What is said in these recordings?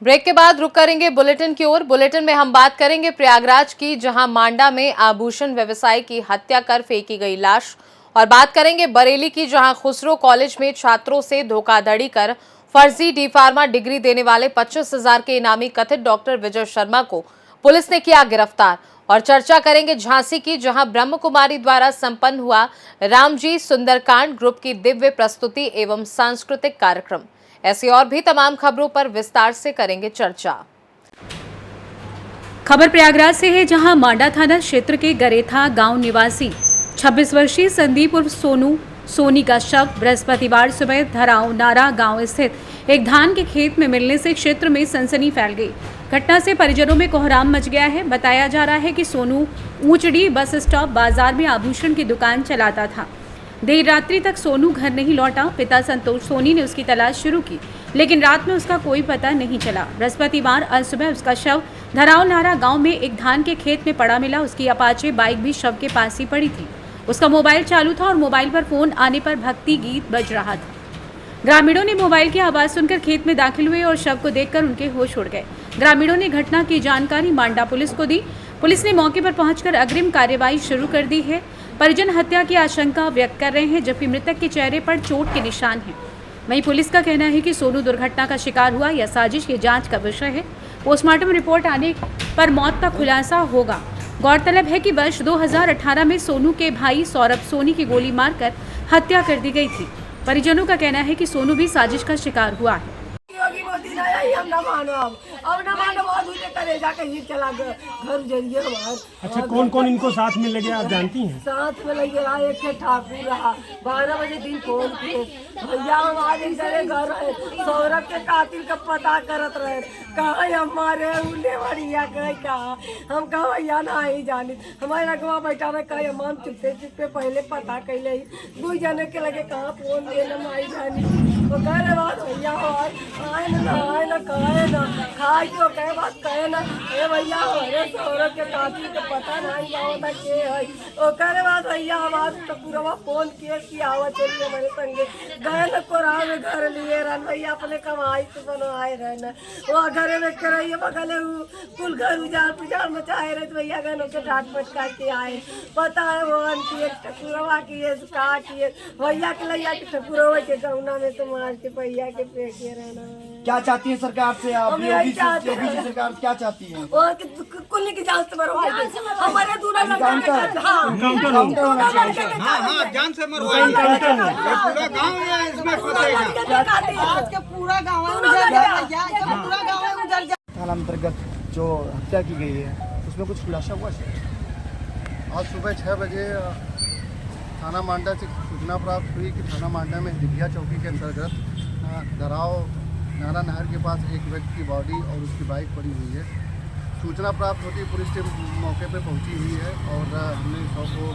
Break के बाद रुक करेंगे बुलेटिन की ओर। बुलेटिन में हम बात करेंगे प्रयागराज की, जहां मांडा में आभूषण व्यवसायी की हत्या कर फेंकी गई लाश, और बात करेंगे बरेली की, जहां खुसरो कॉलेज में छात्रों से धोखाधड़ी कर फर्जी डी फार्मा डिग्री देने वाले 25,000 के इनामी कथित डॉक्टर विजय शर्मा को पुलिस ने किया गिरफ्तार। और चर्चा करेंगे झांसी की, जहां ब्रह्म कुमारी द्वारा संपन्न हुआ रामजी सुंदरकांड ग्रुप की दिव्य प्रस्तुति एवं सांस्कृतिक कार्यक्रम। ऐसी और भी तमाम खबरों पर विस्तार से करेंगे चर्चा। खबर प्रयागराज से है, जहां मांडा थाना क्षेत्र के गरेथा गांव निवासी 26 वर्षीय संदीप उर्फ सोनी का शव बृहस्पतिवार सुबह धराव नारा गांव स्थित एक धान के खेत में मिलने से क्षेत्र में सनसनी फैल गई। घटना से परिजनों में कोहराम मच गया है। बताया जा रहा है कि सोनू ऊंचड़ी बस स्टॉप बाजार में आभूषण की दुकान चलाता था। देर रात्रि तक सोनू घर नहीं लौटा। पिता संतोष सोनी ने उसकी तलाश शुरू की, लेकिन रात में उसका कोई पता नहीं चला। बृहस्पतिवार आज सुबह उसका शव धराव नारा गांव में एक धान के खेत में पड़ा मिला। उसकी अपाचे बाइक भी शव के पास ही पड़ी थी। उसका मोबाइल चालू था और मोबाइल पर फोन आने पर भक्ति गीत बज रहा था। ग्रामीणों ने मोबाइल की आवाज सुनकर खेत में दाखिल हुए और शव को देखकर उनके होश उड़ गए। ग्रामीणों ने घटना की जानकारी मांडा पुलिस को दी। पुलिस ने मौके पर पहुंचकर अग्रिम कार्यवाही शुरू कर दी है। परिजन हत्या की आशंका व्यक्त कर रहे हैं, जबकि मृतक के चेहरे पर चोट के निशान हैं। वहीं पुलिस का कहना है कि सोनू दुर्घटना का शिकार हुआ या साजिश की जांच का विषय है। पोस्टमार्टम रिपोर्ट आने पर मौत का खुलासा होगा। गौरतलब है कि वर्ष 2018 में सोनू के भाई सौरभ सोनी की गोली मारकर हत्या कर दी गई थी। परिजनों का कहना है कि सोनू भी साजिश का शिकार हुआ है। अच्छा, कौन कौन इनको साथ में लगे आप जानती हैं? साथ में लगे रहा, एक ठाकुर रहा। 12 बजे दिन फोन किए, भैया हमारे घर है, सौरभ के कातिल का पता करत रहे। कहा हमारे उन्हें बढ़िया कहा, हम कहा भैया ना ही जानी। हमारे अगवा बैठा रहे, कहा हम चुपे चुपे पहले पता कैले दू जने के लगे कहा फोन देना माई जानी। तो कह बात भैया आए ना कहे ना खाए क्यों कहे बात कहे ना ए भैया हमारे सौरभ के कातिल के पता नहीं गाँव के है। वो कह बात भैया आवाज तो पूरा फोन किए कि आवा चलिए हमारे संगे गए न कोरा में घर लिए रहन भैया अपने कमाई से बनवाए रहना। वो घरे में कराइए बगले कुल घर उजाड़ पुजाड़ मचाए रहे। तो भैया गए के डांट पटका के आए। पता है वो किए ठकुरवा किए काटिए भैया के लैया के ठकुरवा के गौना में तो मार के भैया के फेंके रहना। क्या चाहती है सरकार से आप? योगी सरकार क्या चाहती है? कुल की जांच से मरवाई हमारे दूर जान से मरवाई पूरा गांव है इसमें फंसेगा। आज के पूरा गांव थाना अंतर्गत जो हत्या की गई है उसमें कुछ खुलासा हुआ है? आज सुबह 6 बजे थाना मांडा से सूचना प्राप्त हुई कि थाना मांडा में दिघिया चौकी के अंतर्गत धराव नारा नहर के पास एक व्यक्ति की बॉडी और उसकी बाइक पड़ी हुई है। सूचना प्राप्त होती पुलिस टीम मौके पर पहुंची हुई है और हमने शव को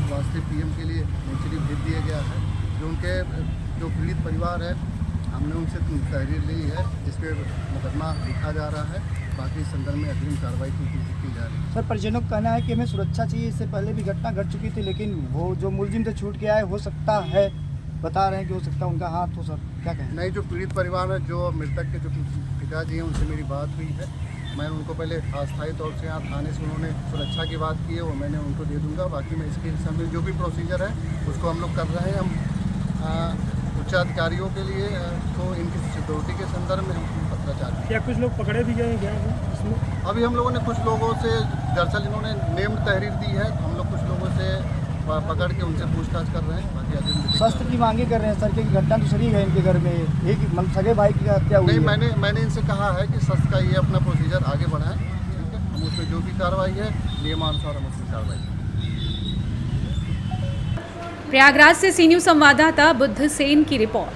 वास्ते पीएम के लिए मोर्चरी भेज दिया गया है। जो उनके जो पीड़ित परिवार है हमने उनसे तहरीर ली है, जिस पर मुकदमा लिखा जा रहा है। बाकी इस संदर्भ में अग्रिम कार्रवाई की जा रही है। सर, परिजनों का कहना है कि हमें सुरक्षा चाहिए। इससे पहले भी घटना घट चुकी थी, लेकिन वो जो मुलजिम से छूट गया है, हो सकता है बता रहे हैं कि हो सकता है उनका हाथ हो। सर क्या कहें? नहीं, जो पीड़ित परिवार है, जो मृतक के जो पिताजी हैं, उनसे मेरी बात हुई है। मैं उनको पहले अस्थायी तौर से यहाँ थाने से उन्होंने सुरक्षा की बात की है, वो मैंने उनको दे दूंगा। बाकी मैं इसके समय जो भी प्रोसीजर है उसको हम लोग कर रहे हैं। हम उच्च अधिकारियों के लिए तो इनकी सिक्योरिटी के संदर्भ में हम पत्राचार हैं। क्या कुछ लोग पकड़े भी गए क्या इसमें? अभी हम लोगों ने कुछ लोगों से, दरअसल इन्होंने नेम्ड तहरीर दी है, हम लोग कुछ लोगों से पकड़ के उनसे पूछताछ कर रहे हैं। बाकी शस्त्र की मांगे कर रहे हैं सर, क्योंकि घटना तो सही है इनके घर में एक सगे भाई की हत्या हुई। नहीं, मैंने इनसे कहा है कि शस्त्र का ये अपना प्रोसीजर आगे बढ़ाएं, ठीक है। हम उसमें जो भी कार्रवाई है नियमानुसार हम उसमें कार्रवाई। प्रयागराज से सी न्यूज़ संवाददाता बुद्ध सेन की रिपोर्ट।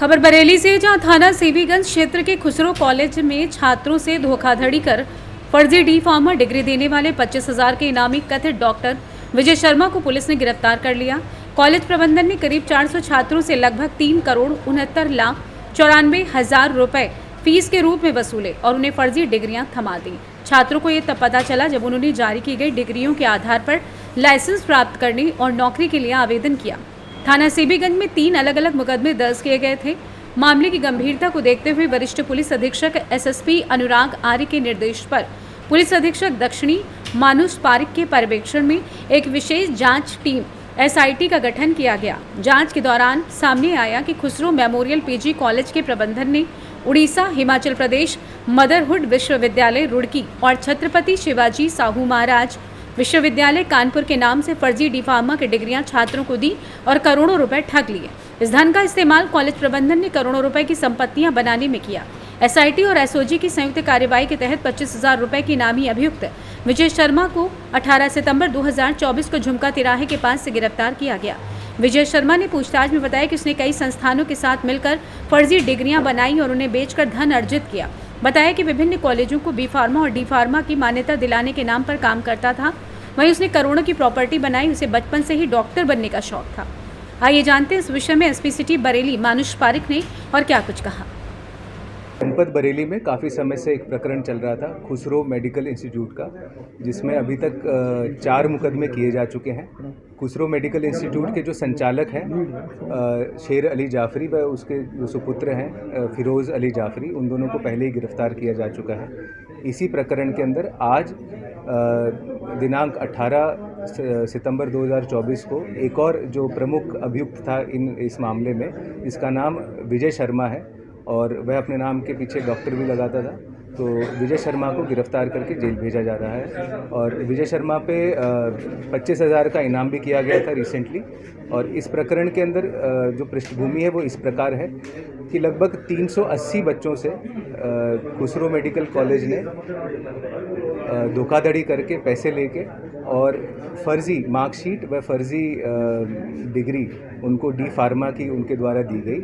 खबर बरेली से, जहां थाना सेवीगंज क्षेत्र के खुसरो कॉलेज में छात्रों से धोखाधड़ी कर फर्जी डी फार्मा डिग्री देने वाले 25,000 के इनामी कथित डॉक्टर विजय शर्मा को पुलिस ने गिरफ्तार कर लिया। कॉलेज प्रबंधन ने करीब 400 छात्रों से लगभग 3,69,94,000 रुपए फीस के रूप में वसूले और उन्हें फर्जी डिग्रियां थमा दी। छात्रों को ये तब पता चला जब उन्होंने जारी की गई डिग्रियों के आधार पर लाइसेंस प्राप्त करने और नौकरी के लिए आवेदन किया। थाना सीबीगंज में 3 अलग अलग मुकदमे दर्ज किए गए थे। मामले की गंभीरता को देखते हुए वरिष्ठ पुलिस अधीक्षक एसएसपी अनुराग आर्य के निर्देश पर पुलिस अधीक्षक दक्षिणी मानुष पारिक के पर्यवेक्षण में एक विशेष जांच टीम एसआईटी का गठन किया गया। जांच के दौरान सामने आया कि खुसरो मेमोरियल पीजी कॉलेज के प्रबंधन ने उड़ीसा, हिमाचल प्रदेश, मदरहुड विश्वविद्यालय रुड़की और छत्रपति शिवाजी साहू महाराज विश्वविद्यालय कानपुर के नाम से फर्जी डी.फार्मा की डिग्रियां छात्रों को दी और करोड़ों रुपए ठग लिए। इस धन का इस्तेमाल कॉलेज प्रबंधन ने करोड़ों रुपए की संपत्तियां बनाने में किया। एसआईटी और एसओजी की संयुक्त कार्यवाही के तहत 25,000 रुपए की इनामी अभियुक्त विजय शर्मा को 18 सितंबर 2024 को झुमका तिराहे के पास से गिरफ्तार किया गया। विजय शर्मा ने पूछताछ में बताया कि उसने कई संस्थानों के साथ मिलकर फर्जी डिग्रियां बनाई और उन्हें बेचकर धन अर्जित किया। बताया कि विभिन्न कॉलेजों को बी.फार्मा और डी.फार्मा की मान्यता दिलाने के नाम पर काम करता था। वहीं उसने करोड़ों की प्रॉपर्टी बनाई। उसे बचपन से ही डॉक्टर बनने का शौक था। आइए जानते हैं इस विषय में एसपी सिटी बरेली मानुष पारिक ने और क्या कुछ कहा। जनपद बरेली में काफ़ी समय से एक प्रकरण चल रहा था खुसरो मेडिकल इंस्टीट्यूट का, जिसमें अभी तक 4 मुकदमे किए जा चुके हैं। खुसरो मेडिकल इंस्टीट्यूट के जो संचालक हैं शेर अली जाफरी व उसके जो सुपुत्र हैं फिरोज़ अली जाफरी, उन दोनों को पहले ही गिरफ्तार किया जा चुका है। इसी प्रकरण के अंदर आज दिनांक 18 सितंबर 2024 को एक और जो प्रमुख अभियुक्त था इस मामले में, जिसका नाम विजय शर्मा है और वह अपने नाम के पीछे डॉक्टर भी लगाता था, तो विजय शर्मा को गिरफ्तार करके जेल भेजा जा रहा है। और विजय शर्मा पे 25,000 का इनाम भी किया गया था रिसेंटली। और इस प्रकरण के अंदर जो पृष्ठभूमि है वो इस प्रकार है कि लगभग 380 बच्चों से खुसरो मेडिकल कॉलेज ने धोखाधड़ी करके पैसे लेके और फर्जी मार्कशीट व फर्जी डिग्री उनको डी.फार्मा की उनके द्वारा दी गई।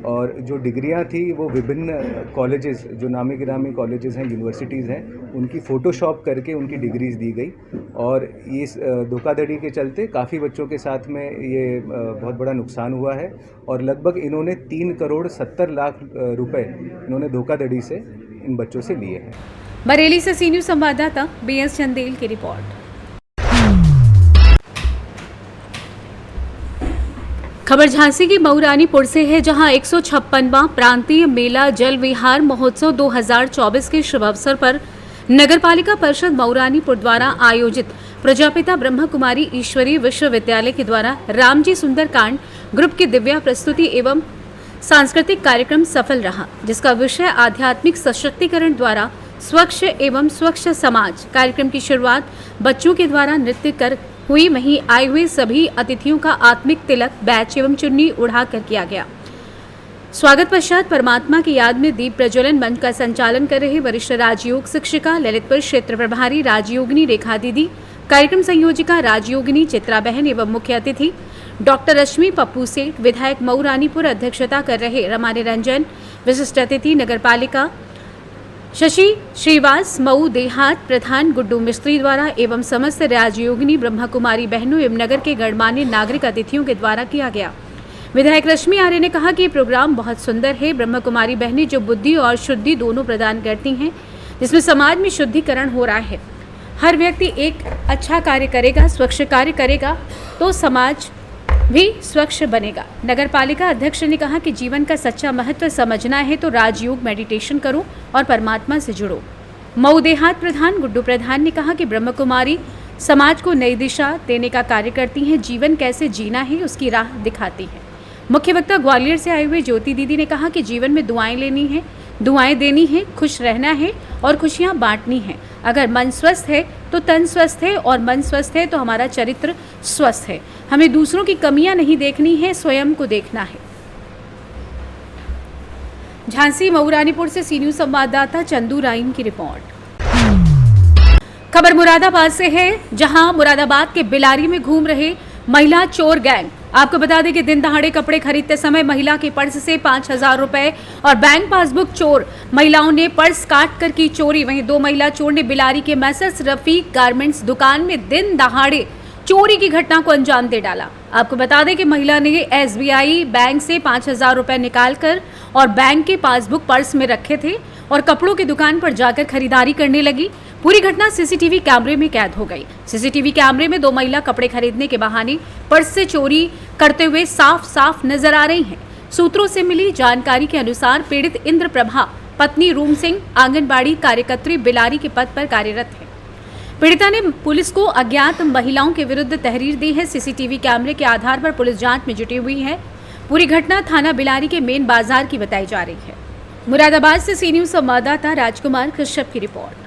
और जो डिग्रियां थी वो विभिन्न कॉलेजेस, जो नामी गिरामी कॉलेजेस हैं, यूनिवर्सिटीज़ हैं, उनकी फ़ोटोशॉप करके उनकी डिग्रीज़ दी गई। और इस धोखाधड़ी के चलते काफ़ी बच्चों के साथ में ये बहुत बड़ा नुकसान हुआ है और लगभग इन्होंने 3 करोड़ 70 लाख रुपए इन्होंने धोखाधड़ी से इन बच्चों से लिए हैं। बरेली से सी न्यूज़ संवाददाता BS चंदेल की रिपोर्ट। खबर झांसी की मऊरानीपुर से है, जहां 156वां प्रांतीय मेला जल विहार महोत्सव 2024 के शुभ अवसर पर नगरपालिका परिषद मऊरानीपुर द्वारा आयोजित प्रजापिता ब्रह्म कुमारी ईश्वरीय विश्वविद्यालय के द्वारा रामजी सुंदरकांड ग्रुप की दिव्या प्रस्तुति एवं सांस्कृतिक कार्यक्रम सफल रहा, जिसका विषय आध्यात्मिक सशक्तिकरण द्वारा स्वच्छ एवं स्वच्छ समाज। कार्यक्रम की शुरुआत बच्चों के द्वारा नृत्य कर हुई। वहीं आए हुए सभी अतिथियों का आत्मिक तिलक, बैच एवं चुन्नी उड़ाकर किया गया। स्वागत पश्चात परमात्मा की याद में दीप प्रज्वलन मंच का संचालन कर रहे वरिष्ठ राजयोग शिक्षिका ललितपुर क्षेत्र प्रभारी राजयोगिनी रेखा दीदी, कार्यक्रम संयोजिका राजयोगिनी चित्रा बहन एवं मुख्य अतिथि डॉक्टर रश्मि पप्पू सेठ, विधायक मऊरानीपुर अध्यक्षता कर रहे रमा निरंजन, विशिष्ट अतिथि नगरपालिका शशि श्रीवास, मऊ देहात प्रधान गुड्डू मिस्त्री द्वारा एवं समस्त राजयोगिनी ब्रह्मा कुमारी बहनों एवं नगर के गणमान्य नागरिक अतिथियों के द्वारा किया गया। विधायक रश्मि आर्य ने कहा कि ये प्रोग्राम बहुत सुंदर है। ब्रह्मा कुमारी बहनें जो बुद्धि और शुद्धि दोनों प्रदान करती हैं, जिसमें समाज में शुद्धिकरण हो रहा है। हर व्यक्ति एक अच्छा कार्य करेगा, स्वच्छ कार्य करेगा तो समाज भी स्वच्छ बनेगा। नगरपालिका अध्यक्ष ने कहा कि जीवन का सच्चा महत्व समझना है तो राजयोग मेडिटेशन करो और परमात्मा से जुड़ो। मऊ देहात प्रधान गुड्डू प्रधान ने कहा कि ब्रह्म कुमारी समाज को नई दिशा देने का कार्य करती हैं, जीवन कैसे जीना है उसकी राह दिखाती हैं। मुख्य वक्ता ग्वालियर से आए हुए ज्योति दीदी ने कहा कि जीवन में दुआएं लेनी है, दुआएं देनी है, खुश रहना है और खुशियां बांटनी है। अगर मन स्वस्थ है तो तन स्वस्थ है और मन स्वस्थ है तो हमारा चरित्र स्वस्थ है। हमें दूसरों की कमियां नहीं देखनी है, स्वयं को देखना है। झांसी मऊरानीपुर से सी न्यूज़ संवाददाता चंदू राइन की रिपोर्ट। खबर मुरादाबाद से है, जहां मुरादाबाद के बिलारी में घूम रहे महिला चोर गैंग। आपको बता दें कि दिन दहाड़े कपड़े खरीदते समय महिला के पर्स से 5,000 रुपए और बैंक पासबुक चोर। महिलाओं ने पर्स काट कर की चोरी। वहीं 2 महिला चोर ने बिलारी के मैसर्स रफीक गारमेंट्स दुकान में दिन दहाड़े चोरी की घटना को अंजाम दे डाला। आपको बता दें कि महिला ने SBI बैंक से 5,000 रुपए निकालकर और बैंक के पासबुक पर्स में रखे थे और कपड़ों की दुकान पर जाकर खरीदारी करने लगी। पूरी घटना सीसीटीवी कैमरे में कैद हो गई। सीसीटीवी कैमरे में 2 महिला कपड़े खरीदने के बहाने पर्स से चोरी करते हुए साफ साफ नजर आ रही हैं। सूत्रों से मिली जानकारी के अनुसार पीड़ित इंद्रप्रभा पत्नी रूम सिंह आंगनबाड़ी कार्यकर्त्री बिलारी के पद पर कार्यरत है। पीड़िता ने पुलिस को अज्ञात महिलाओं के विरुद्ध तहरीर दी है। सीसीटीवी कैमरे के आधार पर पुलिस जांच में जुटी हुई है। पूरी घटना थाना बिलारी के मेन बाजार की बताई जा रही है। मुरादाबाद से सी न्यूज संवाददाता राजकुमार कश्यप की रिपोर्ट।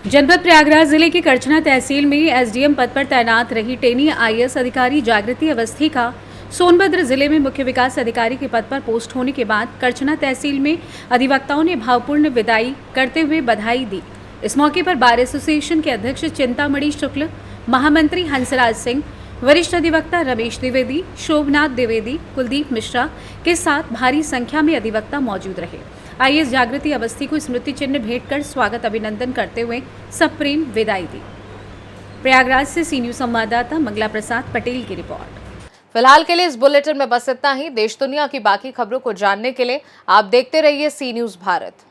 जनपद प्रयागराज जिले की करछना तहसील में एसडीएम पद पर तैनात रही टेनी आईएएस अधिकारी जागृति अवस्थी का सोनभद्र जिले में मुख्य विकास अधिकारी के पद पर पोस्ट होने के बाद करछना तहसील में अधिवक्ताओं ने भावपूर्ण विदाई करते हुए बधाई दी। इस मौके पर बार एसोसिएशन के अध्यक्ष चिंतामणि शुक्ल, महामंत्री हंसराज सिंह, वरिष्ठ अधिवक्ता रमेश द्विवेदी, शोभनाथ द्विवेदी, कुलदीप मिश्रा के साथ भारी संख्या में अधिवक्ता मौजूद रहे। आईएएस जागृति अवस्थी को स्मृति चिन्ह भेंट कर स्वागत अभिनंदन करते हुए सप्रेम विदाई दी। प्रयागराज से सी न्यूज संवाददाता मंगला प्रसाद पटेल की रिपोर्ट। फिलहाल के लिए इस बुलेटिन में बस इतना ही। देश दुनिया की बाकी खबरों को जानने के लिए आप देखते रहिए सी न्यूज भारत।